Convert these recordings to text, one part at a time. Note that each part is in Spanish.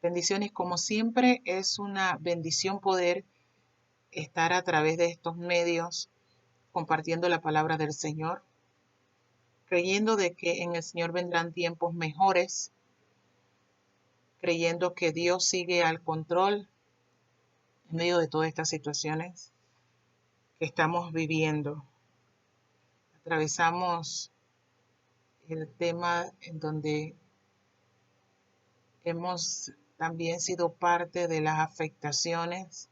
Bendiciones, como siempre, es una bendición poder estar a través de estos medios compartiendo la palabra del Señor, creyendo de que en el Señor vendrán tiempos mejores, creyendo que Dios sigue al control en medio de todas estas situaciones que estamos viviendo. Atravesamos el tema en donde hemos también sido parte de las afectaciones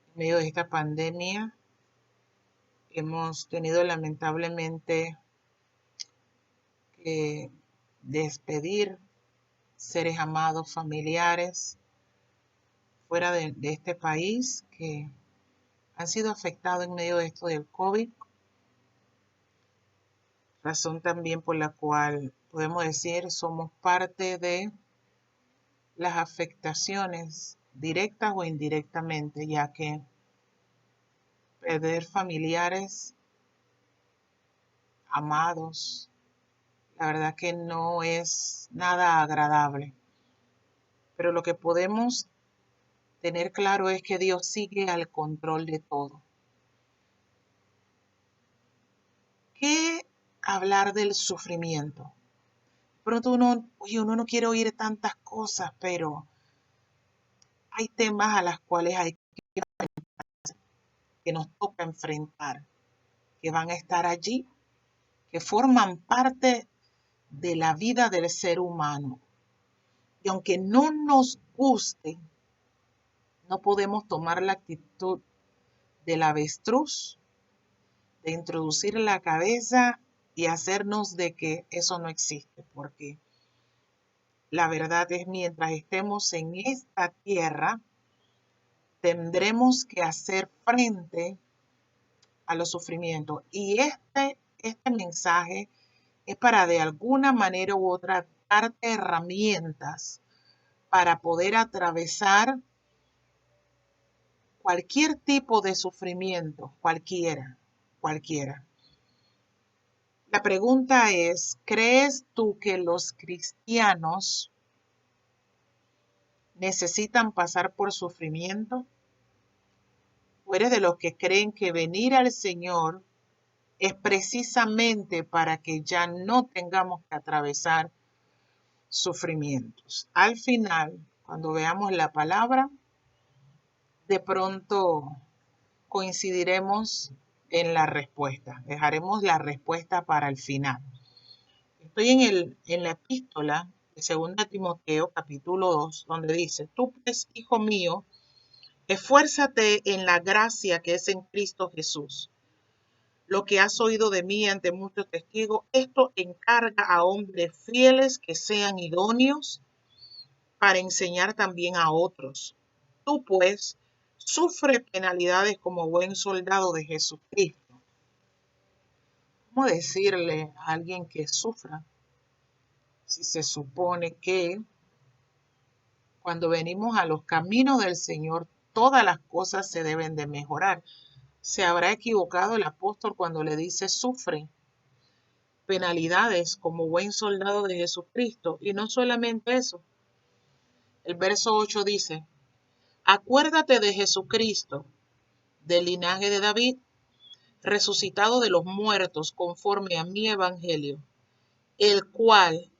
en medio de esta pandemia. Hemos tenido lamentablemente que despedir seres amados, familiares fuera de este país que han sido afectados en medio de esto del COVID, razón también por la cual podemos decir somos parte de las afectaciones directas o indirectamente, ya que perder familiares amados, la verdad que no es nada agradable. Pero lo que podemos tener claro es que Dios sigue al control de todo. ¿Qué hablar del sufrimiento? Pronto uno no quiere oír tantas cosas, pero hay temas a las cuales que nos toca enfrentar, que van a estar allí, que forman parte de la vida del ser humano. Y aunque no nos guste, no podemos tomar la actitud del avestruz, de introducir la cabeza y hacernos de que eso no existe, porque la verdad es mientras estemos en esta tierra, tendremos que hacer frente a los sufrimientos. Y este mensaje es para de alguna manera u otra darte herramientas para poder atravesar cualquier tipo de sufrimiento, cualquiera. La pregunta es, ¿crees tú que los cristianos necesitan pasar por sufrimiento? ¿O eres de los que creen que venir al Señor es precisamente para que ya no tengamos que atravesar sufrimientos? Al final, cuando veamos la palabra, de pronto coincidiremos en la respuesta. Dejaremos la respuesta para el final. Estoy en la epístola de 2 Timoteo, capítulo 2, donde dice, tú pues, hijo mío, esfuérzate en la gracia que es en Cristo Jesús. Lo que has oído de mí ante muchos testigos, esto encarga a hombres fieles que sean idóneos para enseñar también a otros. Tú pues, sufre penalidades como buen soldado de Jesucristo. ¿Cómo decirle a alguien que sufra si se supone que cuando venimos a los caminos del Señor, todas las cosas se deben de mejorar? ¿Se habrá equivocado el apóstol cuando le dice sufre penalidades como buen soldado de Jesucristo? Y no solamente eso. El verso 8 dice, acuérdate de Jesucristo, del linaje de David, resucitado de los muertos conforme a mi evangelio, el cual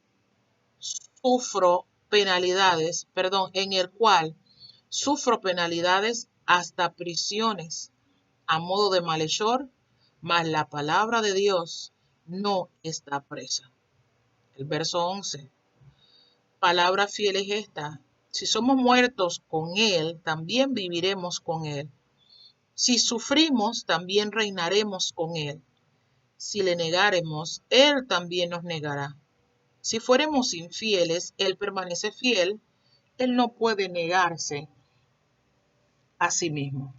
en el cual sufro penalidades hasta prisiones a modo de malhechor, mas la palabra de Dios no está presa. El verso 11. Palabra fiel es esta. Si somos muertos con Él, también viviremos con Él. Si sufrimos, también reinaremos con Él. Si le negáremos, Él también nos negará. Si fuéramos infieles, Él permanece fiel. Él no puede negarse a sí mismo.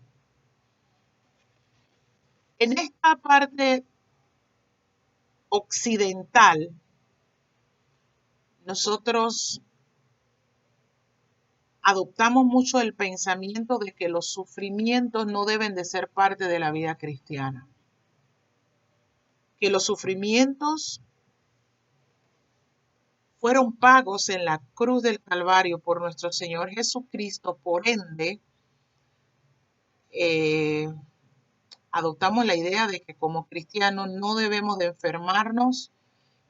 En esta parte occidental, nosotros adoptamos mucho el pensamiento de que los sufrimientos no deben de ser parte de la vida cristiana. Que los sufrimientos fueron pagos en la cruz del Calvario por nuestro Señor Jesucristo. Por ende, eh, adoptamos la idea de que como cristianos no debemos de enfermarnos,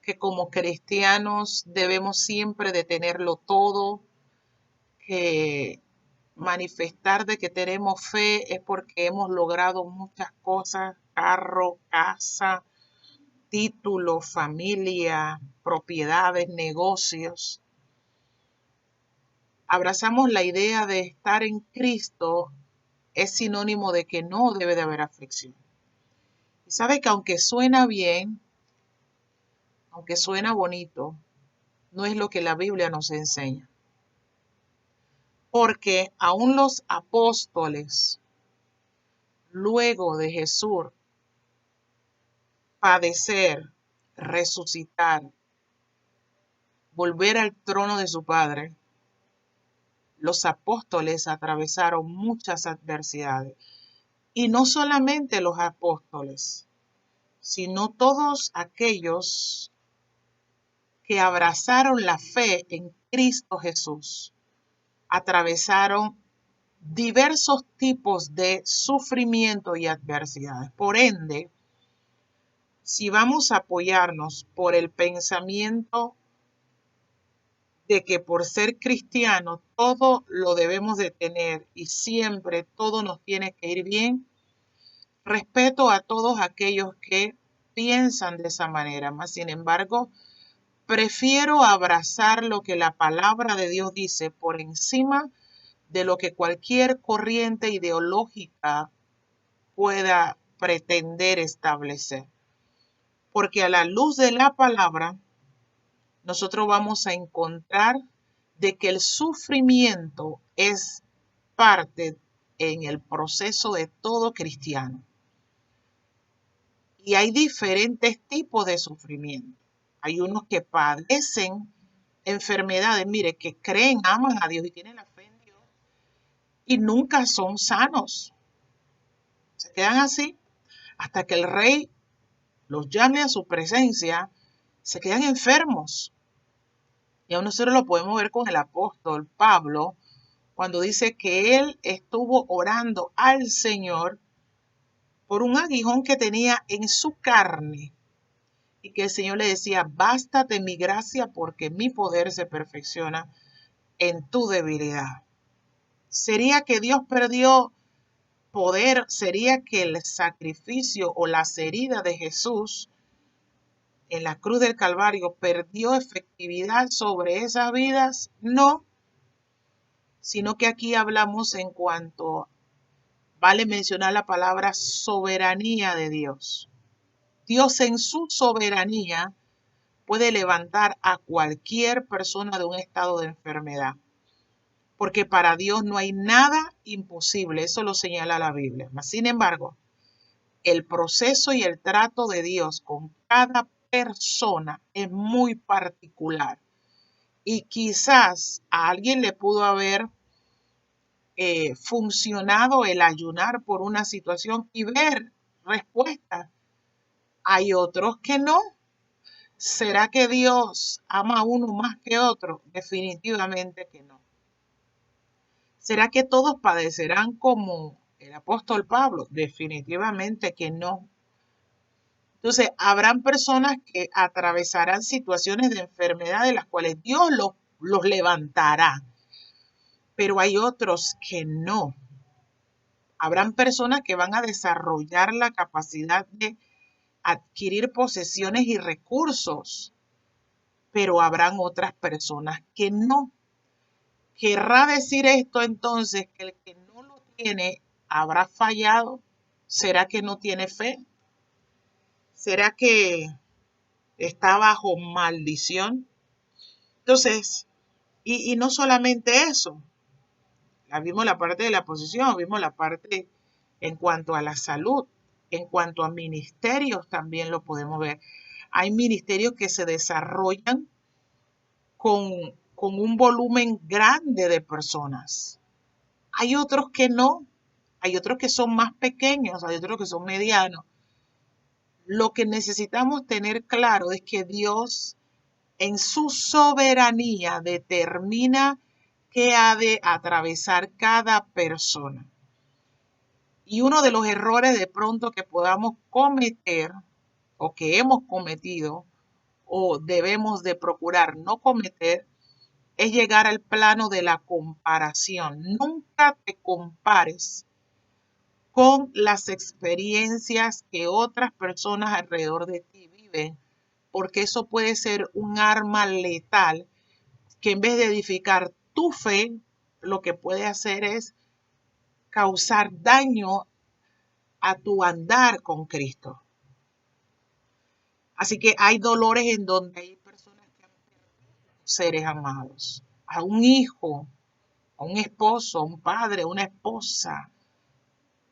que como cristianos debemos siempre de tenerlo todo, que manifestar de que tenemos fe es porque hemos logrado muchas cosas, carro, casa, título, familia, propiedades, negocios. Abrazamos la idea de estar en Cristo es sinónimo de que no debe de haber aflicción. Y sabe que aunque suena bien, aunque suena bonito, no es lo que la Biblia nos enseña. Porque aún los apóstoles, luego de Jesús padecer, resucitar, volver al trono de su Padre, los apóstoles atravesaron muchas adversidades. Y no solamente los apóstoles, sino todos aquellos que abrazaron la fe en Cristo Jesús, atravesaron diversos tipos de sufrimiento y adversidades. Por ende, si vamos a apoyarnos por el pensamiento de que por ser cristiano todo lo debemos de tener y siempre todo nos tiene que ir bien, respeto a todos aquellos que piensan de esa manera, mas sin embargo, prefiero abrazar lo que la palabra de Dios dice por encima de lo que cualquier corriente ideológica pueda pretender establecer. Porque a la luz de la palabra, nosotros vamos a encontrar de que el sufrimiento es parte en el proceso de todo cristiano. Y hay diferentes tipos de sufrimiento. Hay unos que padecen enfermedades, mire, que creen, aman a Dios y tienen la fe en Dios y nunca son sanos. Se quedan así hasta que el rey los llame a su presencia, se quedan enfermos. Y aún nosotros lo podemos ver con el apóstol Pablo, cuando dice que él estuvo orando al Señor por un aguijón que tenía en su carne y que el Señor le decía, bástate mi gracia porque mi poder se perfecciona en tu debilidad. ¿Sería que Dios perdió poder? ¿Sería que el sacrificio o las heridas de Jesús en la cruz del Calvario perdió efectividad sobre esas vidas? No, sino que aquí hablamos en cuanto, vale mencionar la palabra soberanía de Dios. Dios en su soberanía puede levantar a cualquier persona de un estado de enfermedad, porque para Dios no hay nada imposible, eso lo señala la Biblia. Sin embargo, el proceso y el trato de Dios con cada persona es muy particular y quizás a alguien le pudo haber funcionado el ayunar por una situación y ver respuesta. Hay otros que no. ¿Será que Dios ama a uno más que otro? Definitivamente que no. ¿Será que todos padecerán como el apóstol Pablo? Definitivamente que no. Entonces, habrán personas que atravesarán situaciones de enfermedad de las cuales Dios los levantará, pero hay otros que no. Habrán personas que van a desarrollar la capacidad de adquirir posesiones y recursos, pero habrán otras personas que no. ¿Querrá decir esto entonces que el que no lo tiene habrá fallado? ¿Será que no tiene fe? ¿Será que está bajo maldición? Entonces, y no solamente eso, vimos la parte de la posición, vimos la parte en cuanto a la salud, en cuanto a ministerios también lo podemos ver. Hay ministerios que se desarrollan con un volumen grande de personas. Hay otros que no, hay otros que son más pequeños, hay otros que son medianos. Lo que necesitamos tener claro es que Dios en su soberanía determina qué ha de atravesar cada persona. Y uno de los errores de pronto que podamos cometer o que hemos cometido o debemos de procurar no cometer es llegar al plano de la comparación. Nunca te compares con las experiencias que otras personas alrededor de ti viven, porque eso puede ser un arma letal que en vez de edificar tu fe, lo que puede hacer es causar daño a tu andar con Cristo. Así que hay dolores en donde hay personas que han perdido seres amados, a un hijo, a un esposo, a un padre, a una esposa,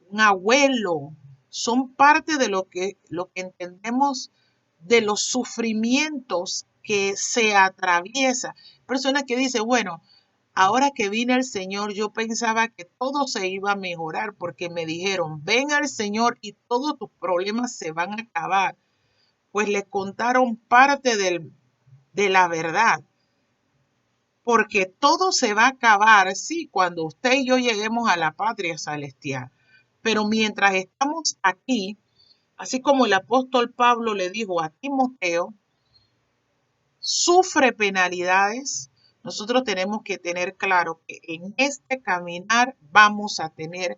un abuelo, son parte de lo que entendemos de los sufrimientos que se atraviesa. Personas que dicen, bueno, ahora que vine al Señor, yo pensaba que todo se iba a mejorar porque me dijeron, ven al Señor y todos tus problemas se van a acabar. Pues le contaron parte de la verdad. Porque todo se va a acabar, sí, cuando usted y yo lleguemos a la patria celestial. Pero mientras estamos aquí, así como el apóstol Pablo le dijo a Timoteo, sufre penalidades, nosotros tenemos que tener claro que en este caminar vamos a tener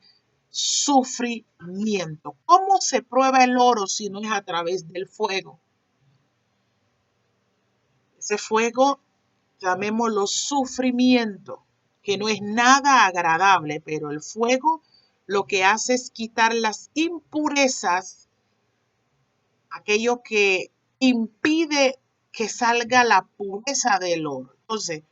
sufrimiento. ¿Cómo se prueba el oro si no es a través del fuego? Ese fuego, llamémoslo sufrimiento, que no es nada agradable, pero el fuego lo que hace es quitar las impurezas, aquello que impide que salga la pureza del oro. Entonces,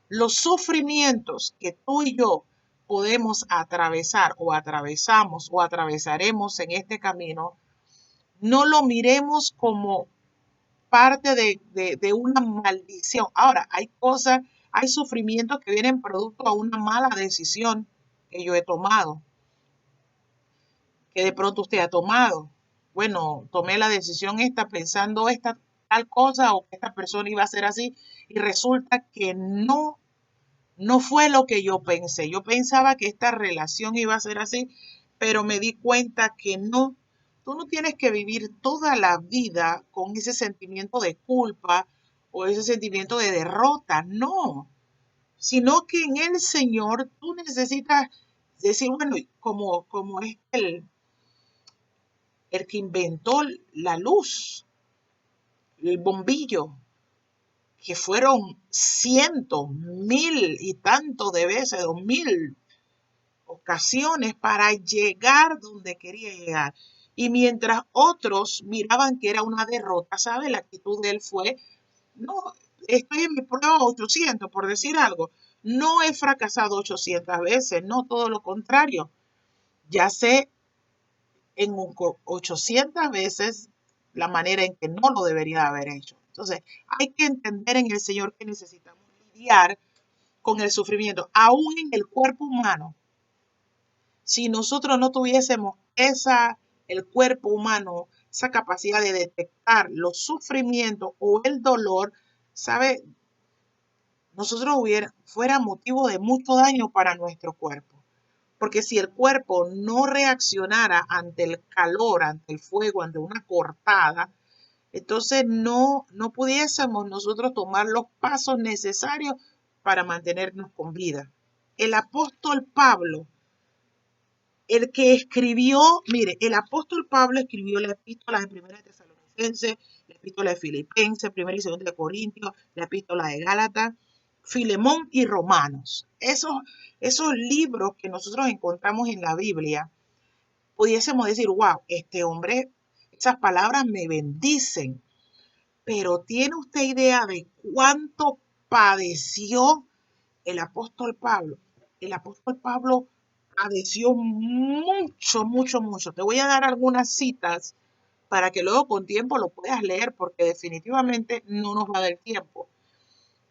los sufrimientos que tú y yo podemos atravesar o atravesamos o atravesaremos en este camino, no lo miremos como parte de una maldición. Ahora, hay cosas, hay sufrimientos que vienen producto a una mala decisión que yo he tomado, que de pronto usted ha tomado. Bueno, tomé la decisión esta pensando esta tal cosa o que esta persona iba a ser así y resulta que no fue lo que yo pensé. Yo pensaba que esta relación iba a ser así, pero me di cuenta que no. Tú no tienes que vivir toda la vida con ese sentimiento de culpa o ese sentimiento de derrota, no. Sino que en el Señor tú necesitas decir, bueno, como es el que inventó la luz, el bombillo, que fueron cientos, mil y tantos de veces, 2000 ocasiones para llegar donde quería llegar. Y mientras otros miraban que era una derrota, ¿sabe? La actitud de él fue, no, estoy en mi prueba 800, por decir algo. No he fracasado 800 veces, no, todo lo contrario. Ya sé en 800 veces la manera en que no lo debería haber hecho. Entonces, hay que entender en el Señor que necesitamos lidiar con el sufrimiento, aún en el cuerpo humano. Si nosotros no tuviésemos el cuerpo humano, esa capacidad de detectar los sufrimientos o el dolor, ¿sabe? Nosotros fuera motivo de mucho daño para nuestro cuerpo. Porque si el cuerpo no reaccionara ante el calor, ante el fuego, ante una cortada, entonces no pudiésemos nosotros tomar los pasos necesarios para mantenernos con vida. El apóstol Pablo, el que escribió, mire, el apóstol Pablo escribió la epístola de Primera de Tesalonicenses, la epístola de Filipenses, Primera y Segunda de Corintios, la epístola de Gálatas, Filemón y Romanos. Esos libros que nosotros encontramos en la Biblia, pudiésemos decir, wow, este hombre, esas palabras me bendicen. Pero ¿tiene usted idea de cuánto padeció el apóstol Pablo? El apóstol Pablo padeció mucho, mucho, mucho. Te voy a dar algunas citas para que luego con tiempo lo puedas leer porque definitivamente no nos va a dar tiempo.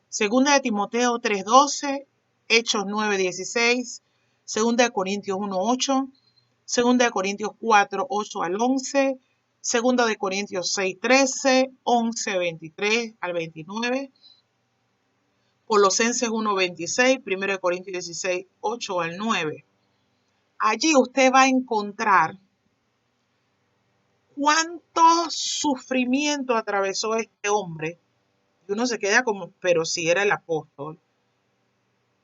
Segunda de Timoteo 3:12, Hechos 9:16, Segunda de Corintios 1:8, Segunda de Corintios 4:8 al 11, Segunda de Corintios 6:13, 11:23 al 29, Colosenses 1:26, 1 de Corintios 16:8 al 9. Allí usted va a encontrar cuánto sufrimiento atravesó este hombre. Y uno se queda como, pero si era el apóstol.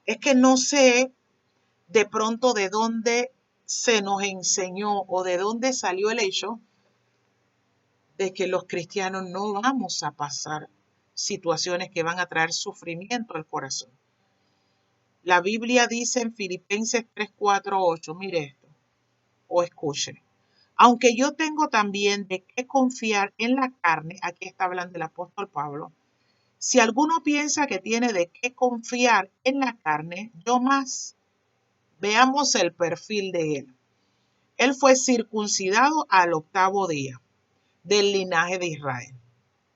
Es que no sé de pronto de dónde se nos enseñó o de dónde salió el hecho de que los cristianos no vamos a pasar situaciones que van a traer sufrimiento al corazón. La Biblia dice en Filipenses 3:4-8, mire esto, o escuche. Aunque yo tengo también de qué confiar en la carne, aquí está hablando el apóstol Pablo, si alguno piensa que tiene de qué confiar en la carne, yo más. Veamos el perfil de él. Él fue circuncidado al 8º día del linaje de Israel,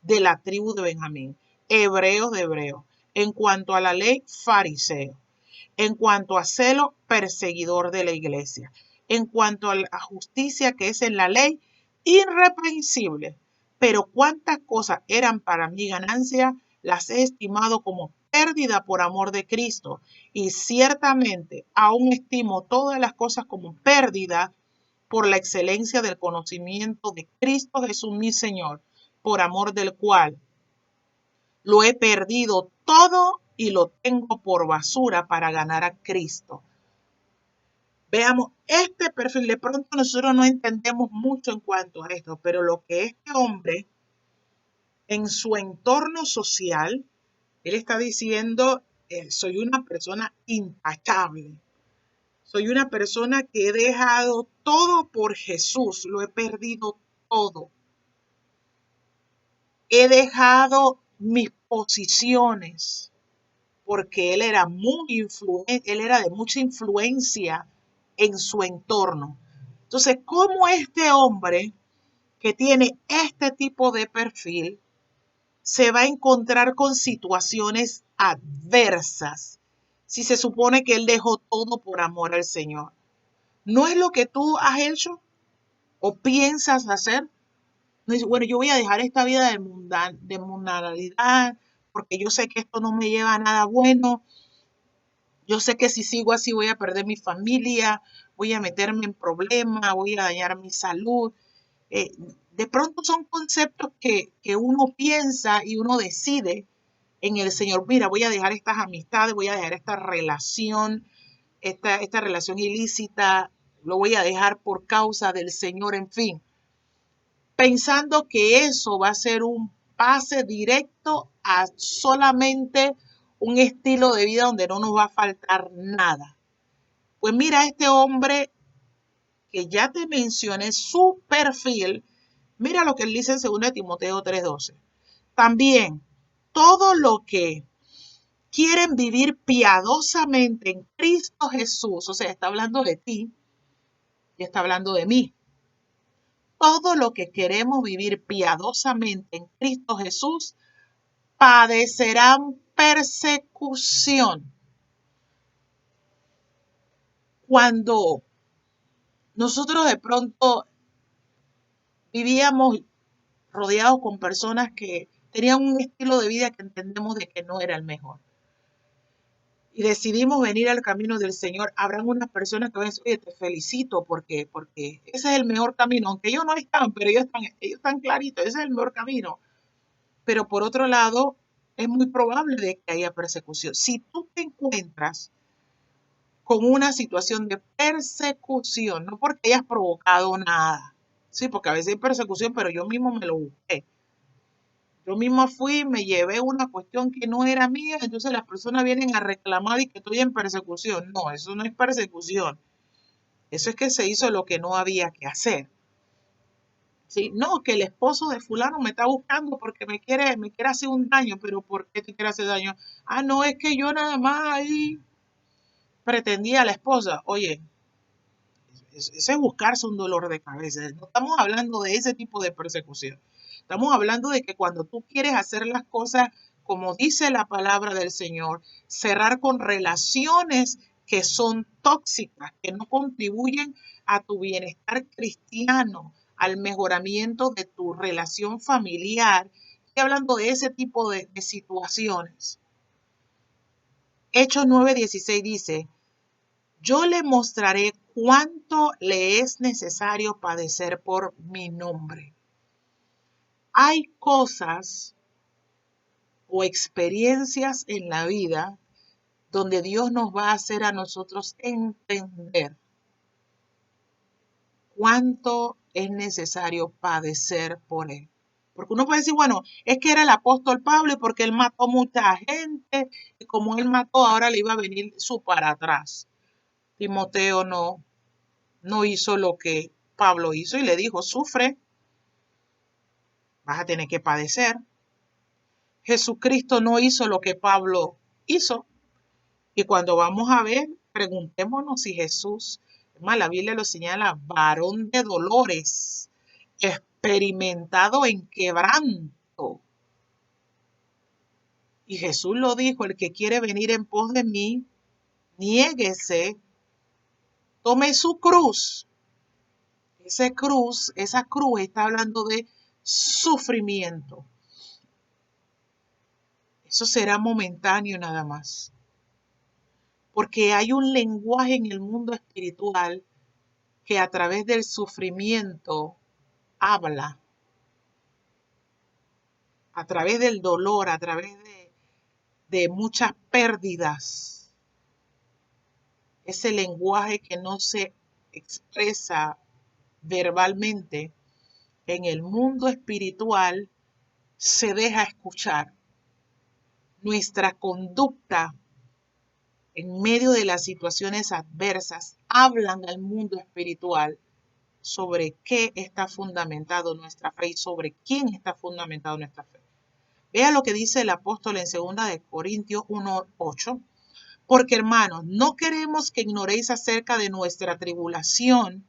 de la tribu de Benjamín, hebreos de hebreos. En cuanto a la ley, fariseo. En cuanto a celo, perseguidor de la iglesia. En cuanto a la justicia que es en la ley, irreprensible. Pero cuántas cosas eran para mi ganancia, las he estimado como pérdida por amor de Cristo. Y ciertamente aún estimo todas las cosas como pérdida por la excelencia del conocimiento de Cristo Jesús mi Señor, por amor del cual lo he perdido todo y lo tengo por basura para ganar a Cristo. Veamos este perfil. De pronto nosotros no entendemos mucho en cuanto a esto, pero lo que este hombre en su entorno social, él está diciendo, soy una persona intachable. Soy una persona que he dejado todo por Jesús, lo he perdido todo. He dejado mis posiciones porque él era él era de mucha influencia en su entorno. Entonces, ¿cómo este hombre que tiene este tipo de perfil se va a encontrar con situaciones adversas si se supone que él dejó todo por amor al Señor? ¿No es lo que tú has hecho o piensas hacer? No dice, bueno, yo voy a dejar esta vida de mundanalidad porque yo sé que esto no me lleva a nada bueno. Yo sé que si sigo así voy a perder mi familia, voy a meterme en problemas, voy a dañar mi salud. Eh, de pronto son conceptos que uno piensa y uno decide en el Señor. Mira, voy a dejar estas amistades, voy a dejar esta relación ilícita, lo voy a dejar por causa del Señor, en fin. Pensando que eso va a ser un pase directo a solamente un estilo de vida donde no nos va a faltar nada. Pues mira, este hombre que ya te mencioné, su perfil, mira lo que él dice en 2 Timoteo 3:12. También, todo lo que quieren vivir piadosamente en Cristo Jesús, o sea, está hablando de ti y está hablando de mí. Todo lo que queremos vivir piadosamente en Cristo Jesús, padecerán persecución. Cuando nosotros de pronto vivíamos rodeados con personas que tenían un estilo de vida que entendemos de que no era el mejor. Y decidimos venir al camino del Señor. Habrán unas personas que van a decir, oye, te felicito porque ese es el mejor camino. Aunque ellos no están, pero ellos están claritos, ese es el mejor camino. Pero por otro lado, es muy probable de que haya persecución. Si tú te encuentras con una situación de persecución, no porque hayas provocado nada, sí, porque a veces hay persecución, pero yo mismo me lo busqué. Yo misma fui, me llevé una cuestión que no era mía, entonces las personas vienen a reclamar y que estoy en persecución. No, eso no es persecución. Eso es que se hizo lo que no había que hacer. ¿Sí? No, que el esposo de fulano me está buscando porque me quiere hacer un daño, pero ¿por qué te quiere hacer daño? Ah, no, es que yo nada más ahí pretendía a la esposa. Oye, eso es buscarse un dolor de cabeza. No estamos hablando de ese tipo de persecución. Estamos hablando de que cuando tú quieres hacer las cosas como dice la palabra del Señor, cerrar con relaciones que son tóxicas, que no contribuyen a tu bienestar cristiano, al mejoramiento de tu relación familiar. Estoy hablando de ese tipo de situaciones. Hechos 9:16 dice, yo le mostraré cuánto le es necesario padecer por mi nombre. Hay cosas o experiencias en la vida donde Dios nos va a hacer a nosotros entender cuánto es necesario padecer por Él. Porque uno puede decir, bueno, es que era el apóstol Pablo y porque él mató mucha gente y como él mató ahora le iba a venir su para atrás. Timoteo no hizo lo que Pablo hizo y le dijo, sufre, vas a tener que padecer. Jesucristo no hizo lo que Pablo hizo. Y cuando vamos a ver, preguntémonos si Jesús, más la Biblia lo señala, varón de dolores, experimentado en quebranto. Y Jesús lo dijo, el que quiere venir en pos de mí, niéguese, tome su cruz. Esa cruz está hablando de sufrimiento. Eso será momentáneo nada más. Porque hay un lenguaje en el mundo espiritual que a través del sufrimiento habla, a través del dolor, a través de muchas pérdidas. Ese lenguaje que no se expresa verbalmente en el mundo espiritual se deja escuchar. Nuestra conducta en medio de las situaciones adversas hablan al mundo espiritual sobre qué está fundamentado nuestra fe y sobre quién está fundamentado nuestra fe. Vea lo que dice el apóstol en 2 de Corintios 1:8. Porque hermanos, no queremos que ignoréis acerca de nuestra tribulación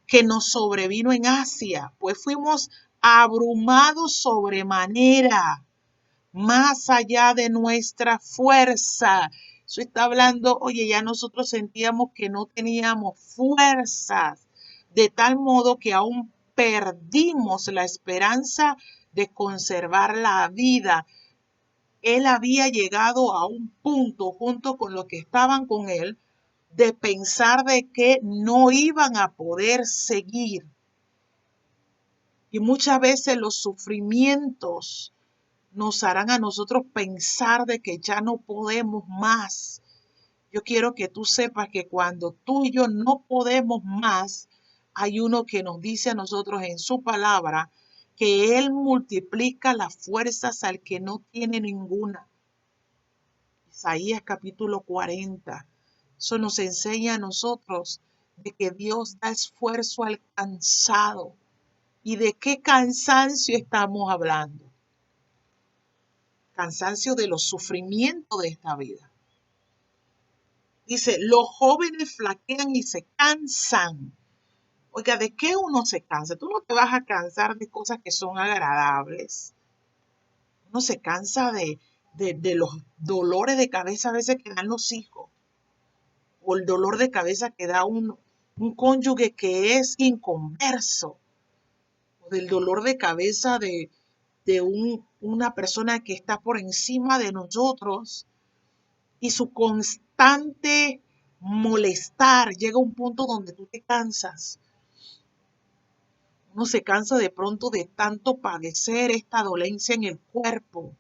que nos sobrevino en Asia, pues fuimos abrumados sobremanera, más allá de nuestra fuerza. Eso está hablando, oye, ya nosotros sentíamos que no teníamos fuerzas, de tal modo que aún perdimos la esperanza de conservar la vida. Él había llegado a un punto, junto con los que estaban con él, de pensar de que no iban a poder seguir. Y muchas veces los sufrimientos nos harán a nosotros pensar de que ya no podemos más. Yo quiero que tú sepas que cuando tú y yo no podemos más, hay uno que nos dice a nosotros en su palabra que Él multiplica las fuerzas al que no tiene ninguna. Isaías capítulo 40. Eso nos enseña a nosotros de que Dios da esfuerzo al cansado. ¿Y de qué cansancio estamos hablando? Cansancio de los sufrimientos de esta vida. Dice, los jóvenes flaquean y se cansan. Oiga, ¿de qué uno se cansa? Tú no te vas a cansar de cosas que son agradables. Uno se cansa de los dolores de cabeza a veces que dan los hijos. O el dolor de cabeza que da un cónyuge que es inconverso. O del dolor de cabeza de una persona que está por encima de nosotros y su constante molestar llega a un punto donde tú te cansas. Uno se cansa de pronto de tanto padecer esta dolencia en el cuerpo.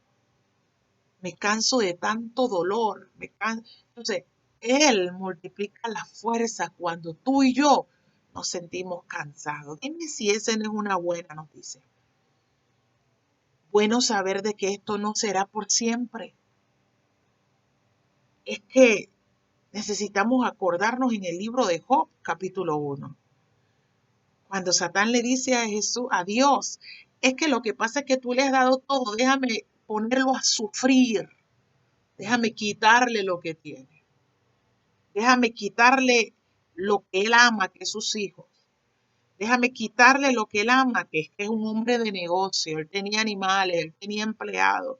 Me canso de tanto dolor. Entonces, Él multiplica la fuerza cuando tú y yo nos sentimos cansados. Dime si esa no es una buena noticia. Bueno saber de que esto no será por siempre. Es que necesitamos acordarnos en el libro de Job, capítulo 1. Cuando Satán le dice a Jesús, a Dios, es que lo que pasa es que tú le has dado todo, déjame ponerlo a sufrir, déjame quitarle lo que tiene, déjame quitarle lo que él ama, que es sus hijos, déjame quitarle lo que él ama, que es un hombre de negocio, él tenía animales, él tenía empleados,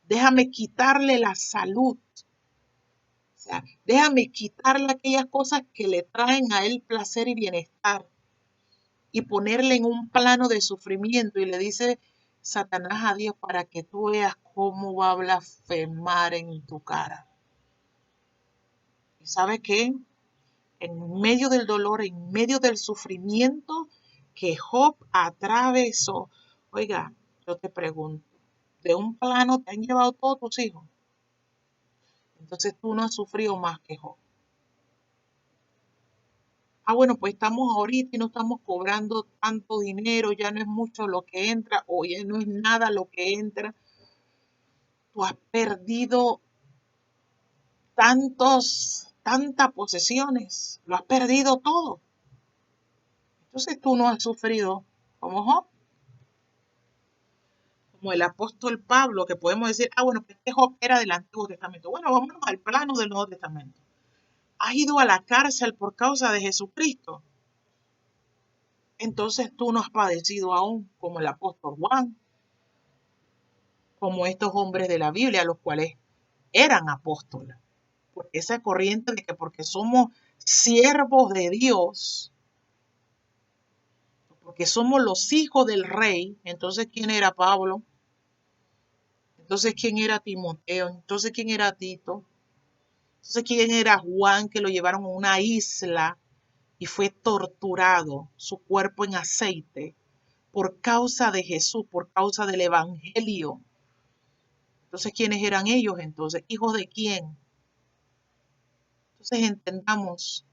déjame quitarle la salud. O sea, déjame quitarle aquellas cosas que le traen a él placer y bienestar. y ponerle en un plano de sufrimiento y le dice Satanás a Dios para que tú veas cómo va a blasfemar en tu cara. ¿Y sabe qué? En medio del dolor, en medio del sufrimiento que Job atravesó, oiga, yo te pregunto, de un plano te han llevado todos tus hijos. Entonces tú no has sufrido más que Job. Bueno, pues estamos ahorita y no estamos cobrando tanto dinero, ya no es mucho lo que entra o ya no es nada lo que entra. Tú has perdido tantas posesiones, lo has perdido todo. Entonces tú no has sufrido como Job, como el apóstol Pablo, que podemos decir, bueno, pues que Job era del Antiguo Testamento. Bueno, vámonos al plano del Nuevo Testamento. Has ido a la cárcel por causa de Jesucristo. Entonces tú no has padecido aún como el apóstol Juan, como estos hombres de la Biblia, los cuales eran apóstoles. Porque esa corriente de que porque somos siervos de Dios, porque somos los hijos del rey, entonces ¿quién era Pablo? Entonces ¿quién era Timoteo? Entonces ¿quién era Tito? Entonces ¿quién era Juan que lo llevaron a una isla y fue torturado, su cuerpo en aceite, por causa de Jesús, por causa del evangelio? Entonces ¿quiénes eran ellos entonces? ¿Hijos de quién? Entonces entendamos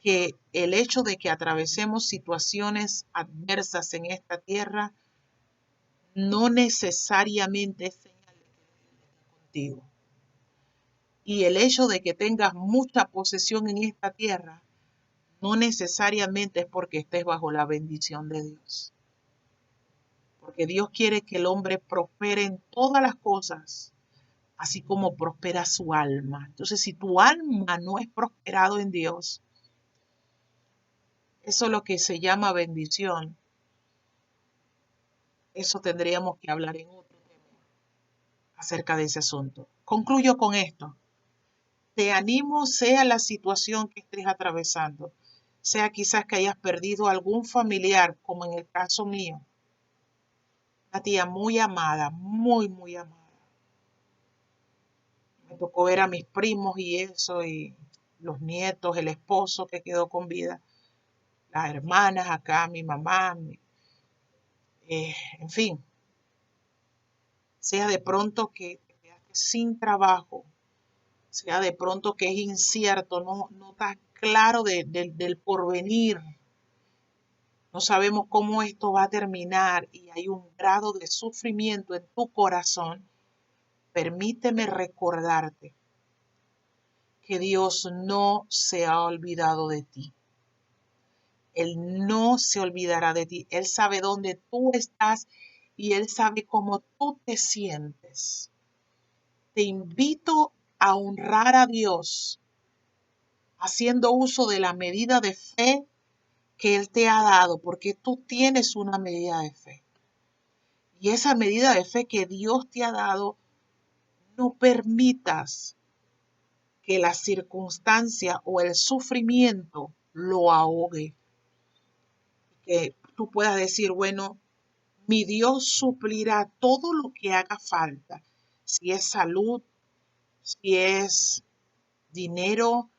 que el hecho de que atravesemos situaciones adversas en esta tierra no necesariamente es señal de que Dios está contigo. Y el hecho de que tengas mucha posesión en esta tierra no necesariamente es porque estés bajo la bendición de Dios. Porque Dios quiere que el hombre prospere en todas las cosas, así como prospera su alma. Entonces, si tu alma no es prosperado en Dios, eso es lo que se llama bendición. Eso tendríamos que hablar en otro tema acerca de ese asunto. Concluyo con esto. Te animo, sea la situación que estés atravesando, sea quizás que hayas perdido algún familiar, como en el caso mío, una tía muy amada, muy, muy amada. Me tocó ver a mis primos y eso, y los nietos, el esposo que quedó con vida, las hermanas acá, mi mamá, en fin, sea de pronto que te quedaste sin trabajo, sea de pronto que es incierto, no estás claro del porvenir, no sabemos cómo esto va a terminar y hay un grado de sufrimiento en tu corazón, permíteme recordarte que Dios no se ha olvidado de ti. Él no se olvidará de ti. Él sabe dónde tú estás y Él sabe cómo tú te sientes. Te invito a honrar a Dios haciendo uso de la medida de fe que Él te ha dado, porque tú tienes una medida de fe. Y esa medida de fe que Dios te ha dado, no permitas que la circunstancia o el sufrimiento lo ahogue. Que tú puedas decir, bueno, mi Dios suplirá todo lo que haga falta, si es salud, si es dinero,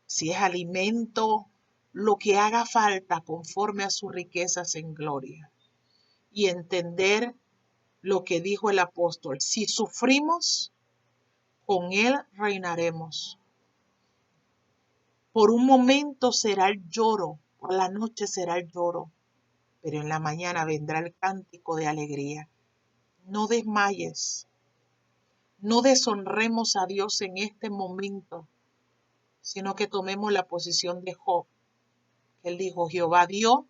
si es alimento, lo que haga falta conforme a sus riquezas en gloria. Y entender lo que dijo el apóstol, si sufrimos, con Él reinaremos. Por un momento será el lloro, por la noche será el lloro, pero en la mañana vendrá el cántico de alegría. No desmayes, no deshonremos a Dios en este momento, sino que tomemos la posición de Job. Él dijo, Jehová dio,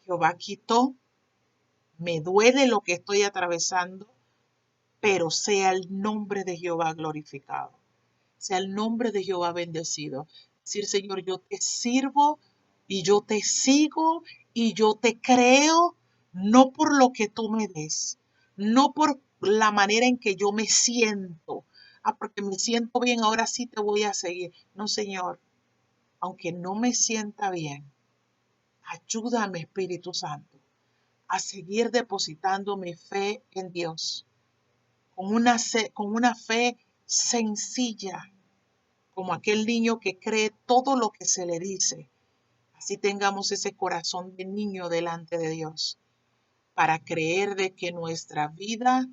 Jehová quitó, me duele lo que estoy atravesando, pero sea el nombre de Jehová glorificado, sea el nombre de Jehová bendecido. Decir, Señor, yo te sirvo y yo te sigo y yo te creo, no por lo que tú me des, no por la manera en que yo me siento. Porque me siento bien, ahora sí te voy a seguir. No, Señor, aunque no me sienta bien, Ayúdame, Espíritu Santo, a seguir depositando mi fe en Dios, con una fe sencilla, como aquel niño que cree todo lo que se le dice. Así tengamos ese corazón de niño delante de Dios, para creer de que nuestra vida,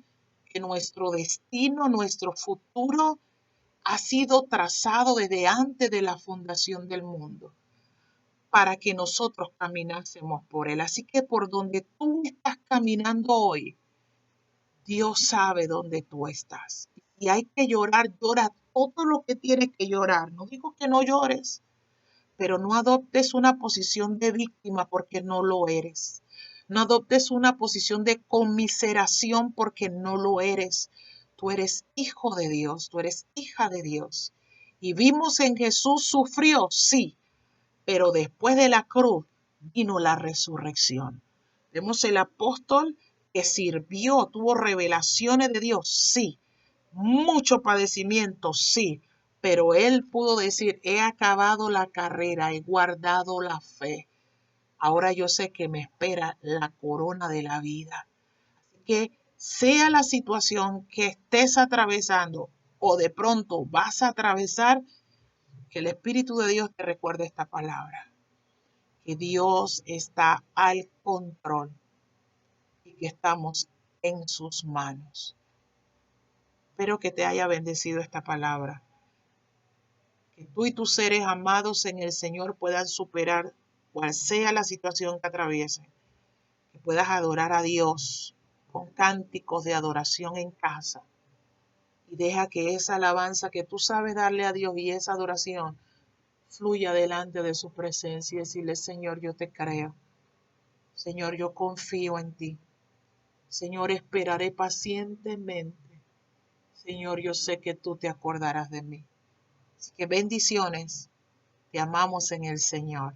que nuestro destino, nuestro futuro ha sido trazado desde antes de la fundación del mundo, para que nosotros caminásemos por él. Así que por donde tú estás caminando hoy, Dios sabe dónde tú estás. Y hay que llorar, llora todo lo que tienes que llorar. No digo que no llores, pero no adoptes una posición de víctima porque no lo eres. No adoptes una posición de conmiseración porque no lo eres. Tú eres hijo de Dios, tú eres hija de Dios. Y vimos en Jesús sufrió, sí, pero después de la cruz vino la resurrección. Vemos el apóstol que sirvió, tuvo revelaciones de Dios, sí, mucho padecimiento, sí, pero él pudo decir, he acabado la carrera, he guardado la fe. Ahora yo sé que me espera la corona de la vida. Así que sea la situación que estés atravesando o de pronto vas a atravesar, que el Espíritu de Dios te recuerde esta palabra, que Dios está al control y que estamos en sus manos. Espero que te haya bendecido esta palabra, que tú y tus seres amados en el Señor puedan superar cual sea la situación que atraviesen, que puedas adorar a Dios con cánticos de adoración en casa y deja que esa alabanza que tú sabes darle a Dios y esa adoración fluya delante de su presencia y decirle, Señor, yo te creo. Señor, yo confío en ti. Señor, esperaré pacientemente. Señor, yo sé que tú te acordarás de mí. Así que bendiciones. Te amamos en el Señor.